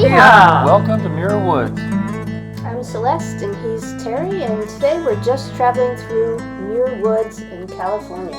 Yeah. Welcome to Muir Woods. I'm Celeste and he's Terry, and today we're just traveling through Muir Woods in California.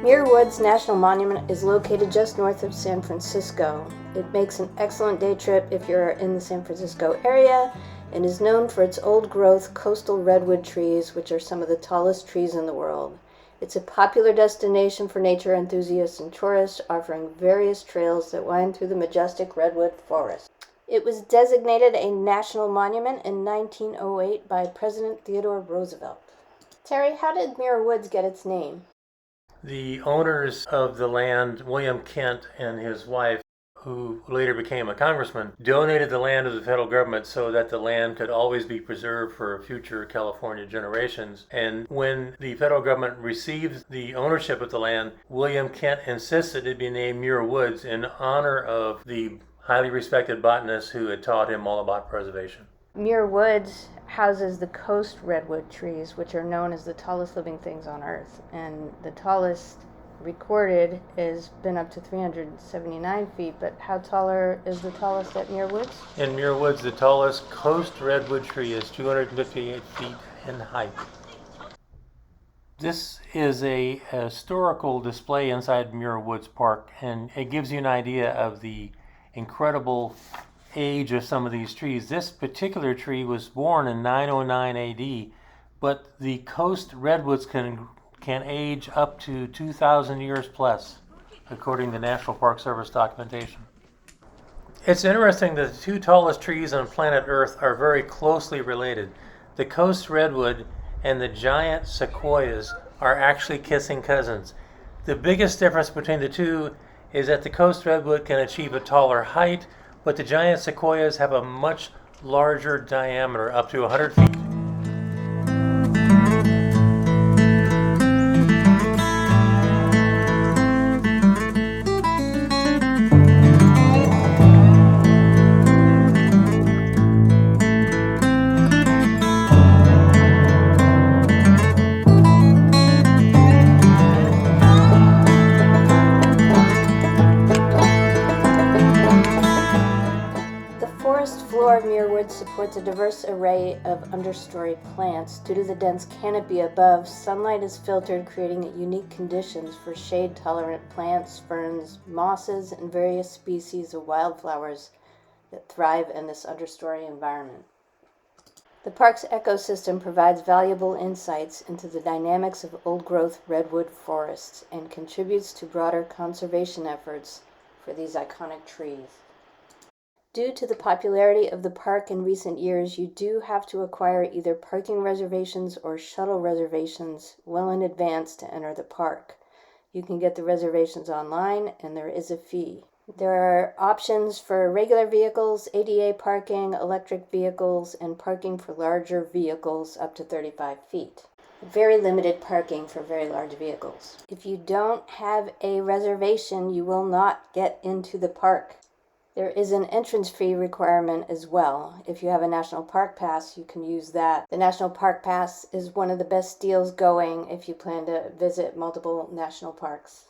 Muir Woods National Monument is located just north of San Francisco. It makes an excellent day trip if you're in the San Francisco area and is known for its old-growth coastal redwood trees, which are some of the tallest trees in the world. It's a popular destination for nature enthusiasts and tourists, offering various trails that wind through the majestic redwood forest. It was designated a national monument in 1908 by President Theodore Roosevelt. Terry, how did Muir Woods get its name? The owners of the land, William Kent and his wife, who later became a congressman, donated the land to the federal government so that the land could always be preserved for future California generations. And when the federal government received the ownership of the land, William Kent insisted it be named Muir Woods in honor of the highly respected botanist who had taught him all about preservation. Muir Woods houses the coast redwood trees, which are known as the tallest living things on Earth. And the tallest recorded has been up to 379 feet, but how taller is the tallest at Muir Woods? In Muir Woods, the tallest coast redwood tree is 258 feet in height. This is a historical display inside Muir Woods Park, and it gives you an idea of the incredible age of some of these trees. This particular tree was born in 909 AD, but the coast redwoods can age up to 2,000 years plus, according to National Park Service documentation. It's interesting that the two tallest trees on planet Earth are very closely related. The coast redwood and the giant sequoias are actually kissing cousins. The biggest difference between the two is that the coast redwood can achieve a taller height, but the giant sequoias have a much larger diameter, up to 100 feet. The Muir Woods supports a diverse array of understory plants. Due to the dense canopy above, sunlight is filtered, creating unique conditions for shade-tolerant plants, ferns, mosses, and various species of wildflowers that thrive in this understory environment. The park's ecosystem provides valuable insights into the dynamics of old-growth redwood forests and contributes to broader conservation efforts for these iconic trees. Due to the popularity of the park in recent years, you do have to acquire either parking reservations or shuttle reservations well in advance to enter the park. You can get the reservations online, and there is a fee. There are options for regular vehicles, ADA parking, electric vehicles, and parking for larger vehicles up to 35 feet. Very limited parking for very large vehicles. If you don't have a reservation, you will not get into the park. There is an entrance fee requirement as well. If you have a National Park Pass, you can use that. The National Park Pass is one of the best deals going if you plan to visit multiple national parks.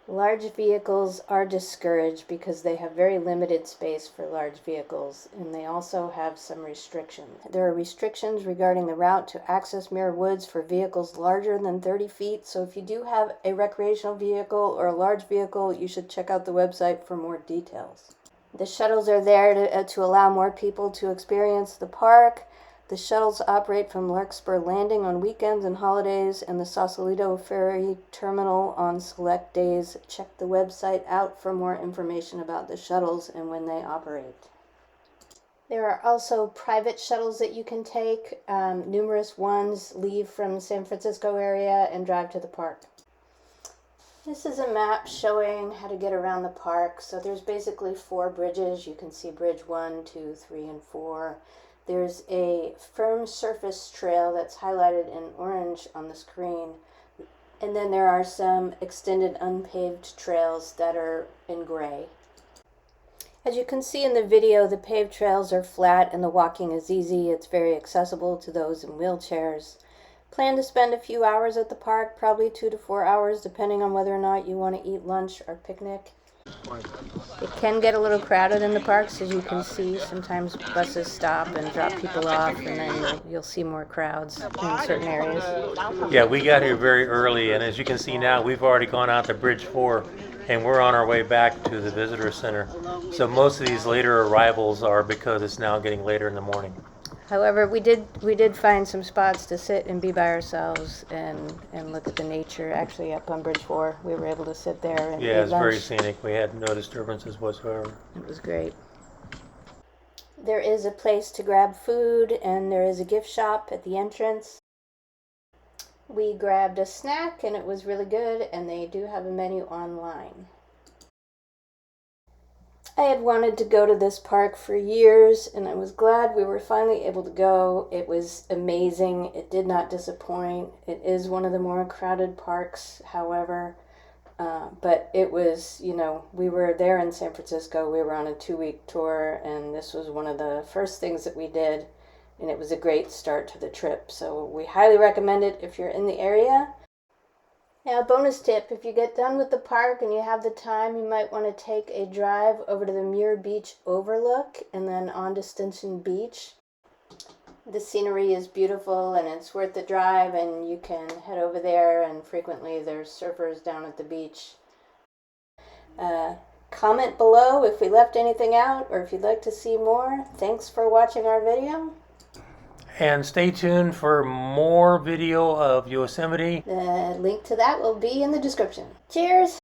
Large vehicles are discouraged because they have very limited space for large vehicles, and they also have some restrictions. There are restrictions regarding the route to access Muir Woods for vehicles larger than 30 feet, so if you do have a recreational vehicle or a large vehicle, you should check out the website for more details. The shuttles are there to allow more people to experience the park. The shuttles operate from Larkspur Landing on weekends and holidays and the Sausalito Ferry Terminal on select days. Check the website out for more information about the shuttles and when they operate. There are also private shuttles that you can take. Numerous ones leave from the San Francisco area and drive to the park. This is a map showing how to get around the park. So there's basically 4 bridges. You can see bridge 1, 2, 3, and 4. There's a firm surface trail that's highlighted in orange on the screen And then there are some extended unpaved trails that are in gray. As you can see in the video, the paved trails are flat and the walking is easy. It's very accessible to those in wheelchairs. Plan to spend a few hours at the park, probably 2 to 4 hours, depending on whether or not you want to eat lunch or picnic. It can get a little crowded in the parks, as you can see. Sometimes buses stop and drop people off, and then you'll see more crowds in certain areas. Yeah, we got here very early, and as you can see now, we've already gone out to Bridge 4, and we're on our way back to the visitor center. So most of these later arrivals are because it's now getting later in the morning. However, we did find some spots to sit and be by ourselves and look at the nature. Actually, up on Bridge 4, we were able to sit there and Yeah, eat it's lunch. very scenic. We had no disturbances whatsoever. It was great. There is a place to grab food, and there is a gift shop at the entrance. We grabbed a snack, and it was really good, and they do have a menu online. I had wanted to go to this park for years, and I was glad we were finally able to go. It was amazing. It did not disappoint. It is one of the more crowded parks, however, but it was, we were there in San Francisco. We were on a 2-week tour, and this was one of the first things that we did, and it was a great start to the trip. So we highly recommend it if you're in the area. Now, bonus tip, if you get done with the park and you have the time, you might want to take a drive over to the Muir Beach overlook and then on to Stinson Beach. The scenery is beautiful and it's worth the drive, and you can head over there, and frequently there's surfers down at the beach. Comment below if we left anything out or if you'd like to see more. Thanks for watching our video. And stay tuned for more video of Yosemite. The link to that will be in the description. Cheers!